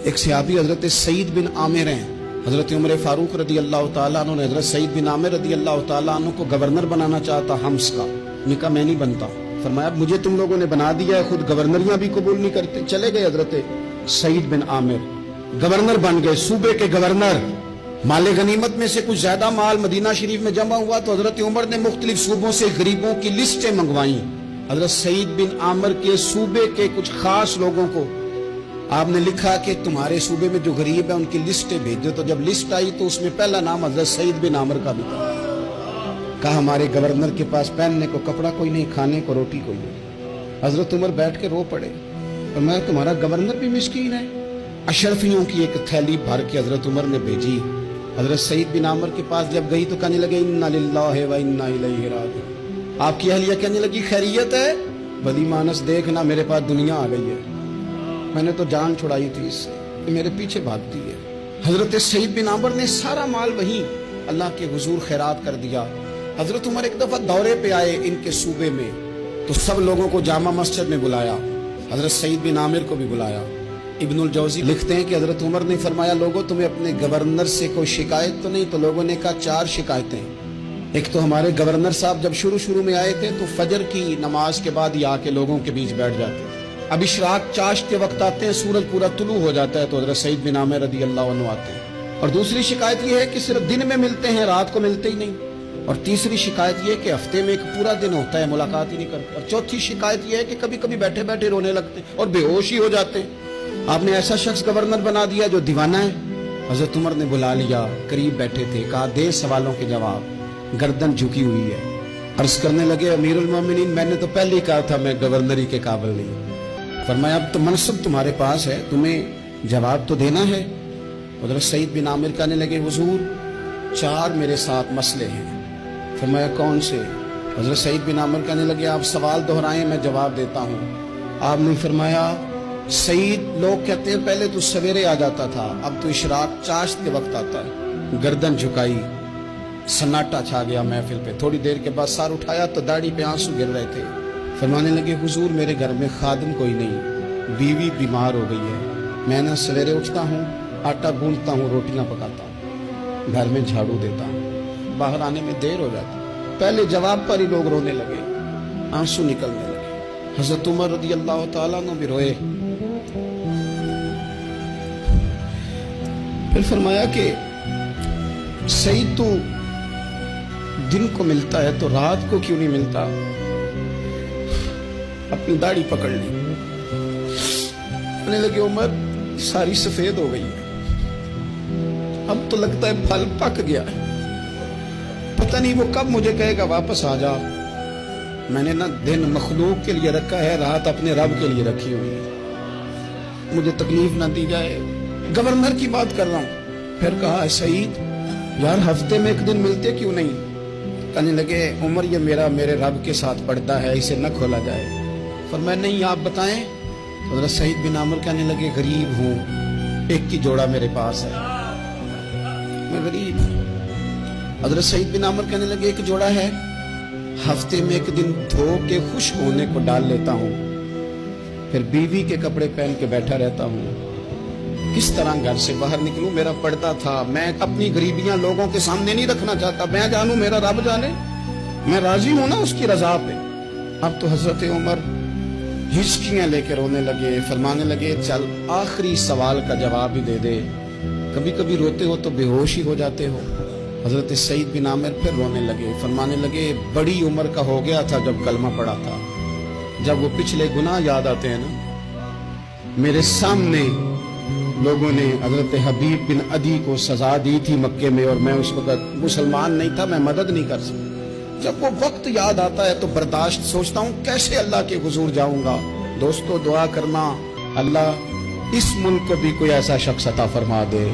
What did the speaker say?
ایک صحابی حضرت سعید بن عامر ہیں، حضرت عمر فاروق رضی اللہ تعالیٰ عنہ نے حضرت سعید بن عامر رضی اللہ تعالیٰ عنہ کو گورنر بنانا چاہتا حمص کا. نے کہا میں نہیں بنتا. فرمایا مجھے تم لوگوں نے بنا دیا ہے، خود گورنریاں بھی قبول نہیں کرتے. چلے گئے حضرت سعید بن عامر، گورنر بن گئے، صوبے کے گورنر. مال غنیمت میں سے کچھ زیادہ مال مدینہ شریف میں جمع ہوا تو حضرت عمر نے مختلف صوبوں سے غریبوں کی لسٹیں منگوائیں. حضرت سعید بن عامر کے صوبے کے کچھ خاص لوگوں کو آپ نے لکھا کہ تمہارے صوبے میں جو غریب ہیں ان کی لسٹیں بھیج دو. تو جب لسٹ آئی تو اس میں پہلا نام حضرت سعید بن عامر کا بھی تھا. کہا ہمارے گورنر کے پاس پہننے کو کپڑا کوئی نہیں، کھانے کو روٹی کوئی نہیں. حضرت عمر بیٹھ کے رو پڑے اور میں تمہارا گورنر بھی مسکین ہے. اشرفیوں کی ایک تھیلی بھر کے حضرت عمر نے بھیجی. حضرت سعید بن عامر کے پاس جب گئی تو کہنے لگے انا للہ و انا الیہ راجعون. آپ کی اہلیہ کہنے لگی خیریت ہے؟ بلی مانس دیکھنا میرے پاس دنیا آ گئی ہے، میں نے تو جان چھڑائی تھی اس سے، کہ میرے پیچھے بھاگتی ہے. حضرت سعید بن عامر نے سارا مال وہیں اللہ کے حضور خیرات کر دیا. حضرت عمر ایک دفعہ دورے پہ آئے ان کے صوبے میں تو سب لوگوں کو جامع مسجد میں بلایا، حضرت سعید بن عامر کو بھی بلایا. ابن الجوزی لکھتے ہیں کہ حضرت عمر نے فرمایا لوگوں تمہیں اپنے گورنر سے کوئی شکایت تو نہیں؟ تو لوگوں نے کہا 4 شکایتیں. ایک تو ہمارے گورنر صاحب جب شروع میں آئے تھے تو فجر کی نماز کے بعد ہی آ کے لوگوں کے بیچ بیٹھ جاتے تھے. اب اشراق چاشت کے وقت آتے ہیں، سورج پورا طلوع ہو جاتا ہے تو حضرت سعید بن عامر رضی اللہ عنہ آتے ہیں. اور دوسری شکایت یہ ہے کہ صرف دن میں ملتے ہیں، رات کو ملتے ہی نہیں. اور تیسری شکایت یہ کہ ہفتے میں ایک پورا دن ہوتا ہے ملاقات ہی نہیں کرتے. اور چوتھی شکایت یہ ہے کہ کبھی کبھی بیٹھے بیٹھے رونے لگتے اور بے ہوش ہی ہو جاتے. آپ نے ایسا شخص گورنر بنا دیا جو دیوانہ ہے. حضرت عمر نے بلا لیا، قریب بیٹھے تھے، کہا دے سوالوں کے جواب. گردن جھکی ہوئی ہے. عرض کرنے لگے امیر المومنین میں نے تو پہلے ہی کہا تھا میں گورنری کے قابل نہیں. فرمایا اب تو منصب تمہارے پاس ہے، تمہیں جواب تو دینا ہے. حضرت سعید بن عامر کہنے لگے حضور 4 میرے ساتھ مسئلے ہیں. فرمایا کون سے؟ حضرت سعید بن عامر کہنے لگے آپ سوال دہرائیں میں جواب دیتا ہوں. آپ نے فرمایا سعید لوگ کہتے ہیں پہلے تو سویرے آ جاتا تھا، اب تو اشراق چاشت کے وقت آتا ہے. گردن جھکائی، سناٹا چھا گیا محفل پہ. تھوڑی دیر کے بعد سار اٹھایا تو داڑھی پہ آنسو گر رہے تھے. فرمانے لگے حضور میرے گھر میں خادم کوئی نہیں، بیوی بیمار ہو گئی ہے. میں نہ سویرے اٹھتا ہوں، آٹا گوندتا ہوں، روٹیاں پکاتا ہوں، گھر میں جھاڑو دیتا ہوں، باہر آنے میں دیر ہو جاتی. پہلے جواب پر ہی لوگ رونے لگے، آنسو نکلنے لگے. حضرت عمر رضی اللہ تعالیٰ عنہ بھی روئے. پھر فرمایا کہ سعید تو دن کو ملتا ہے تو رات کو کیوں نہیں ملتا؟ اپنی داڑھی پکڑ لی. کہنے لگے عمر ساری سفید ہو گئی ہے، اب تو لگتا ہے پھل پک گیا ہے، پتہ نہیں وہ کب مجھے کہے گا واپس آ جا. میں نے نہ دن مخلوق کے لیے رکھا ہے، رات اپنے رب کے لیے رکھی ہوئی ہے، مجھے تکلیف نہ دی جائے. گورنر کی بات کر رہا ہوں. پھر کہا سعید یار ہفتے میں ایک دن ملتے کیوں نہیں؟ کہنے لگے عمر یہ میرے رب کے ساتھ پڑتا ہے، اسے نہ کھولا جائے. فرمایا نہیں آپ بتائیں. حضرت سعید بن عامر کہنے لگے غریب ہوں، ایک ہی جوڑا میرے پاس ہے، میں غریب ہوں. حضرت سعید بن عامر کہنے لگے ایک جوڑا ہے، ہفتے میں ایک دن دھو کے خشک ہونے کو ڈال لیتا ہوں، پھر بیوی کے کپڑے پہن کے بیٹھا رہتا ہوں. کس طرح گھر سے باہر نکلوں؟ میرا پردہ تھا. میں اپنی غریبیاں لوگوں کے سامنے نہیں رکھنا چاہتا، میں جانوں میرا رب جانے، میں راضی ہوں نا اس کی رضا پہ. اب تو حضرت عمر ہچکیاں لے کے رونے لگے. فرمانے لگے چل آخری سوال کا جواب ہی دے دے، کبھی کبھی روتے ہو تو بے ہوش ہی ہو جاتے ہو. حضرت سعید بن عامر پھر رونے لگے. فرمانے لگے بڑی عمر کا ہو گیا تھا جب کلمہ پڑا تھا. جب وہ پچھلے گناہ یاد آتے ہیں نا، میرے سامنے لوگوں نے حضرت حبیب بن عدی کو سزا دی تھی مکے میں، اور میں اس وقت مسلمان نہیں تھا، میں مدد نہیں کر سکتا. جب وہ وقت یاد آتا ہے تو برداشت سوچتا ہوں کیسے اللہ کے حضور جاؤں گا. دوستو دعا کرنا اللہ اس ملک کو بھی کوئی ایسا شخص عطا فرما دے